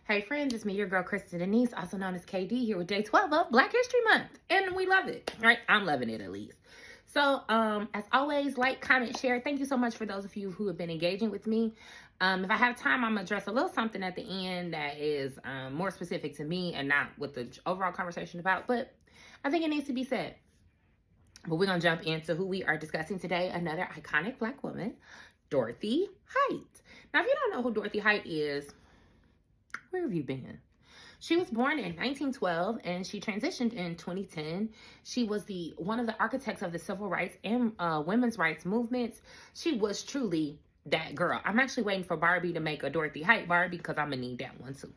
Hey friends, it's me, your girl Kristen Denise, also known as KD, here with day 12 of Black History Month. And we love it, right? I'm loving it at least. So, as always, like, comment, share. Thank you so much for those of you who have been engaging with me. If I have time, I'm going to address a little something at the end that is more specific to me and not what the overall conversation about, but I think it needs to be said. But we're going to jump into who we are discussing today, another iconic Black woman, Dorothy Height. Now, if you don't know who Dorothy Height is, where have you been? She was born in 1912 and she transitioned in 2010. She was one of the architects of the civil rights and women's rights movements. She was truly that girl. I'm actually waiting for Barbie to make a Dorothy Height Barbie because I'm gonna need that one too.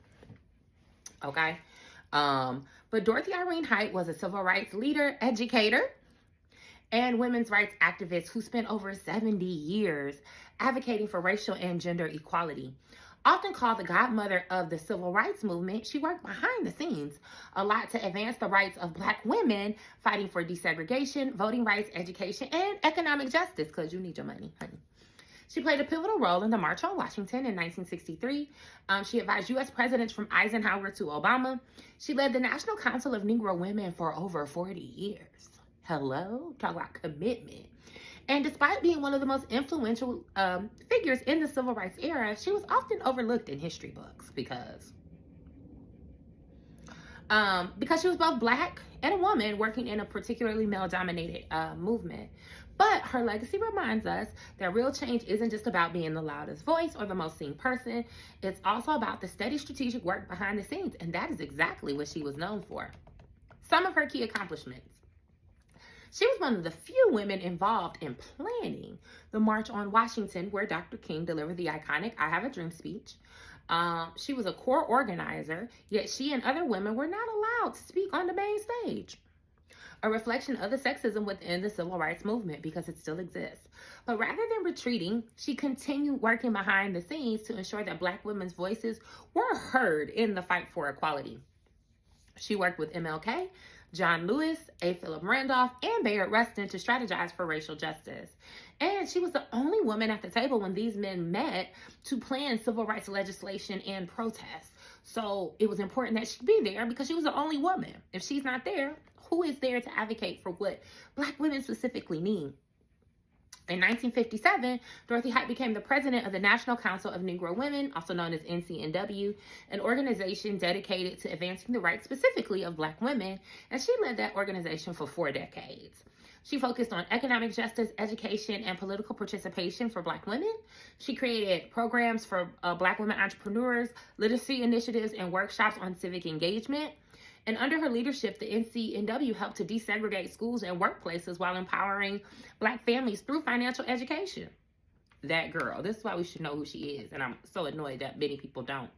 Okay. But Dorothy Irene Height was a civil rights leader, educator, and women's rights activist who spent over 70 years advocating for racial and gender equality. Often called the godmother of the civil rights movement, she worked behind the scenes a lot to advance the rights of Black women, fighting for desegregation, voting rights, education, and economic justice, because you need your money, honey. She played a pivotal role in the March on Washington in 1963. She advised U.S. presidents from Eisenhower to Obama. She led the National Council of Negro Women for over 40 years. Hello? Talk about commitment. And despite being one of the most influential figures in the civil rights era, she was often overlooked in history books because she was both Black and a woman working in a particularly male-dominated movement. But her legacy reminds us that real change isn't just about being the loudest voice or the most seen person. It's also about the steady strategic work behind the scenes, and that is exactly what she was known for. Some of her key accomplishments. She was one of the few women involved in planning the March on Washington, where Dr. King delivered the iconic I Have a Dream speech. She was a core organizer, yet she and other women were not allowed to speak on the main stage. A reflection of the sexism within the civil rights movement, because it still exists. But rather than retreating, she continued working behind the scenes to ensure that Black women's voices were heard in the fight for equality. She worked with MLK, John Lewis, A. Philip Randolph, and Bayard Rustin to strategize for racial justice. And she was the only woman at the table when these men met to plan civil rights legislation and protests. So it was important that she be there because she was the only woman. If she's not there, who is there to advocate for what Black women specifically need? In 1957, Dorothy Height became the president of the National Council of Negro Women, also known as NCNW, an organization dedicated to advancing the rights specifically of Black women, and she led that organization for 4 decades. She focused on economic justice, education, and political participation for Black women. She created programs for Black women entrepreneurs, literacy initiatives, and workshops on civic engagement. And under her leadership, the NCNW helped to desegregate schools and workplaces while empowering Black families through financial education. That girl. This is why we should know who she is. And I'm so annoyed that many people don't.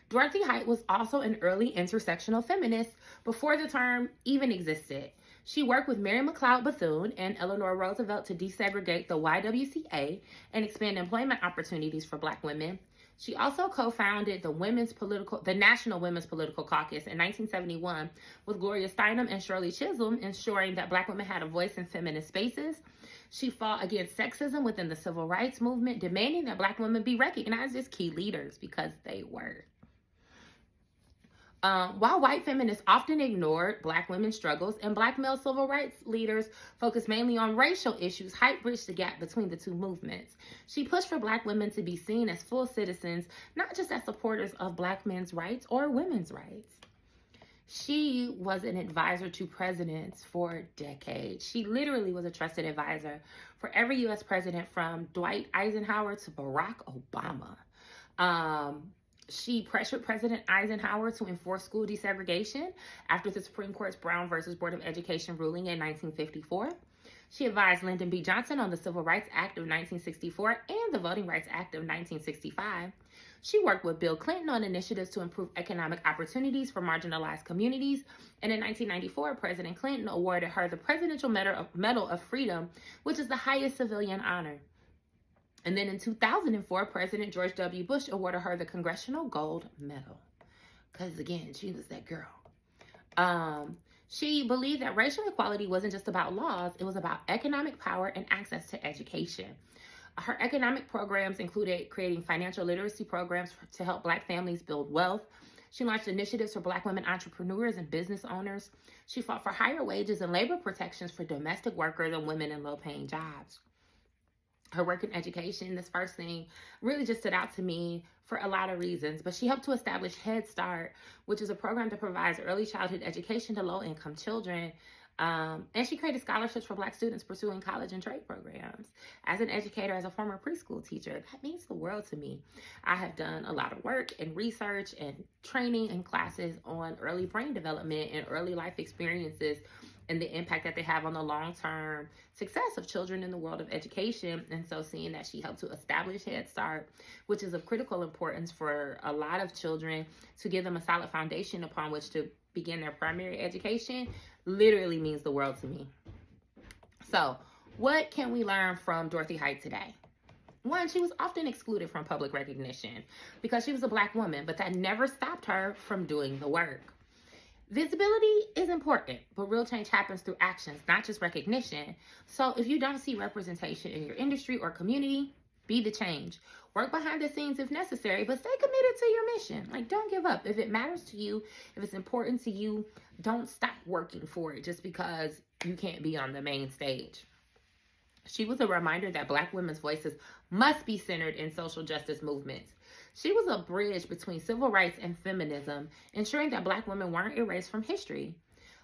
Dorothy Height was also an early intersectional feminist before the term even existed. She worked with Mary McLeod Bethune and Eleanor Roosevelt to desegregate the YWCA and expand employment opportunities for Black women. She also co-founded the National Women's Political Caucus in 1971 with Gloria Steinem and Shirley Chisholm, ensuring that Black women had a voice in feminist spaces. She fought against sexism within the civil rights movement, demanding that Black women be recognized as key leaders because they were. While white feminists often ignored Black women's struggles and Black male civil rights leaders focused mainly on racial issues, Height bridged the gap between the two movements. She pushed for Black women to be seen as full citizens, not just as supporters of Black men's rights or women's rights. She was an advisor to presidents for decades. She literally was a trusted advisor for every U.S. president from Dwight Eisenhower to Barack Obama. She pressured President Eisenhower to enforce school desegregation after the Supreme Court's Brown versus Board of Education ruling in 1954. She advised Lyndon B. Johnson on the Civil Rights Act of 1964 and the Voting Rights Act of 1965. She worked with Bill Clinton on initiatives to improve economic opportunities for marginalized communities. And in 1994, President Clinton awarded her the Presidential Medal of Freedom, which is the highest civilian honor. And then in 2004, President George W. Bush awarded her the Congressional Gold Medal. Because again, she was that girl. She believed that racial equality wasn't just about laws, it was about economic power and access to education. Her economic programs included creating financial literacy programs to help Black families build wealth. She launched initiatives for Black women entrepreneurs and business owners. She fought for higher wages and labor protections for domestic workers and women in low-paying jobs. Her work in education, this first thing, really just stood out to me for a lot of reasons. But she helped to establish Head Start, which is a program that provides early childhood education to low-income children. And she created scholarships for Black students pursuing college and trade programs. As an educator, as a former preschool teacher, that means the world to me. I have done a lot of work and research and training and classes on early brain development and early life experiences and the impact that they have on the long-term success of children in the world of education. And so seeing that she helped to establish Head Start, which is of critical importance for a lot of children to give them a solid foundation upon which to begin their primary education, literally means the world to me. So what can we learn from Dorothy Height today? One, she was often excluded from public recognition because she was a Black woman, but that never stopped her from doing the work. Visibility is important, but real change happens through actions, not just recognition. So if you don't see representation in your industry or community, be the change. Work behind the scenes if necessary, but stay committed to your mission. Like, don't give up. If it matters to you, if it's important to you, don't stop working for it just because you can't be on the main stage. She was a reminder that Black women's voices must be centered in social justice movements. She was a bridge between civil rights and feminism, ensuring that Black women weren't erased from history.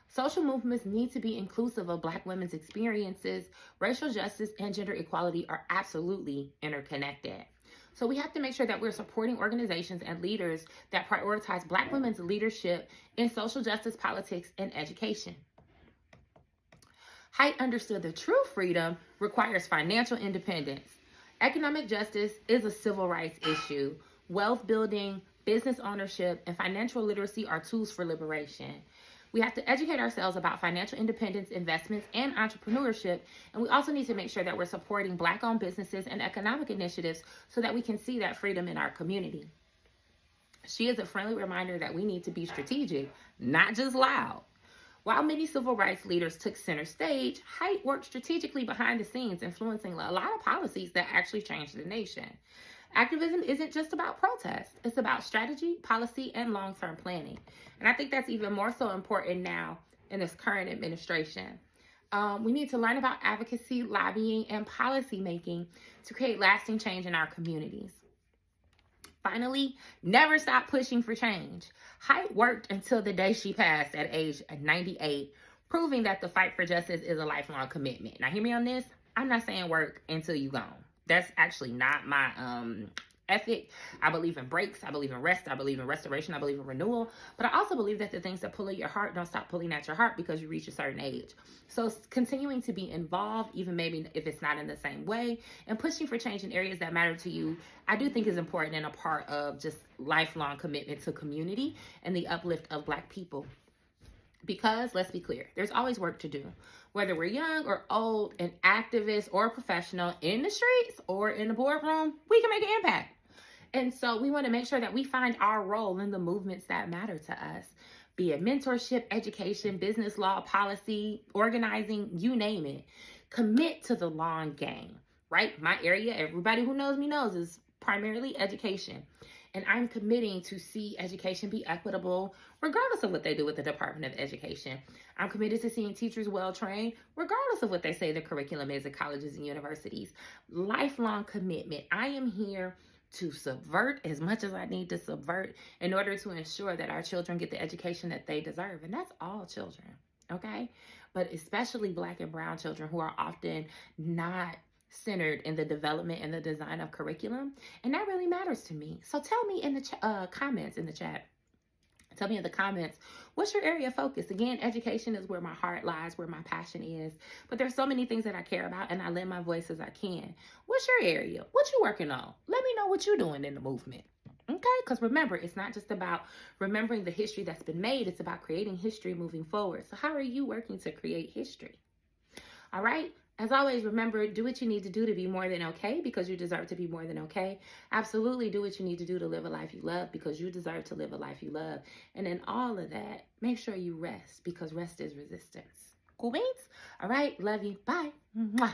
Social movements need to be inclusive of Black women's experiences. Racial justice and gender equality are absolutely interconnected. So we have to make sure that we're supporting organizations and leaders that prioritize Black women's leadership in social justice, politics, and education. Height understood that true freedom requires financial independence. Economic justice is a civil rights issue. Wealth building, business ownership, and financial literacy are tools for liberation. We have to educate ourselves about financial independence, investments, and entrepreneurship. And we also need to make sure that we're supporting Black-owned businesses and economic initiatives so that we can see that freedom in our community. She is a friendly reminder that we need to be strategic, not just loud. While many civil rights leaders took center stage, Height worked strategically behind the scenes, influencing a lot of policies that actually changed the nation. Activism isn't just about protest. It's about strategy, policy, and long-term planning. And I think that's even more so important now in this current administration. We need to learn about advocacy, lobbying, and policy making to create lasting change in our communities. Finally, never stop pushing for change. Height worked until the day she passed at age 98, proving that the fight for justice is a lifelong commitment. Now, hear me on this. I'm not saying work until you gone. That's actually not my ethic. I believe in breaks. I believe in rest. I believe in restoration. I believe in renewal. But I also believe that the things that pull at your heart don't stop pulling at your heart because you reach a certain age. So continuing to be involved, even maybe if it's not in the same way, and pushing for change in areas that matter to you, I do think is important and a part of just lifelong commitment to community and the uplift of Black people. Because, let's be clear, there's always work to do. Whether we're young or old, an activist or a professional in the streets or in the boardroom, we can make an impact. And so we want to make sure that we find our role in the movements that matter to us, be it mentorship, education, business law, policy, organizing, you name it. Commit to the long game, right? My area, everybody who knows me knows, is primarily education. And I'm committing to see education be equitable, regardless of what they do with the Department of Education. I'm committed to seeing teachers well-trained, regardless of what they say the curriculum is at colleges and universities. Lifelong commitment. I am here to subvert as much as I need to subvert in order to ensure that our children get the education that they deserve. And that's all children, okay? But especially Black and brown children who are often not centered in the development and the design of curriculum. And that really matters to me. So tell me in the comments in the chat. Tell me in the comments, what's your area of focus? Again, education is where my heart lies, where my passion is. But there's so many things that I care about, and I lend my voice as I can. What's your area? What you working on? Let me know what you're doing in the movement. Okay? Because remember, it's not just about remembering the history that's been made. It's about creating history moving forward. So how are you working to create history? All right? As always, remember, do what you need to do to be more than okay because you deserve to be more than okay. Absolutely do what you need to do to live a life you love because you deserve to live a life you love. And in all of that, make sure you rest because rest is resistance. Cool beans? All right. Love you. Bye. Mwah.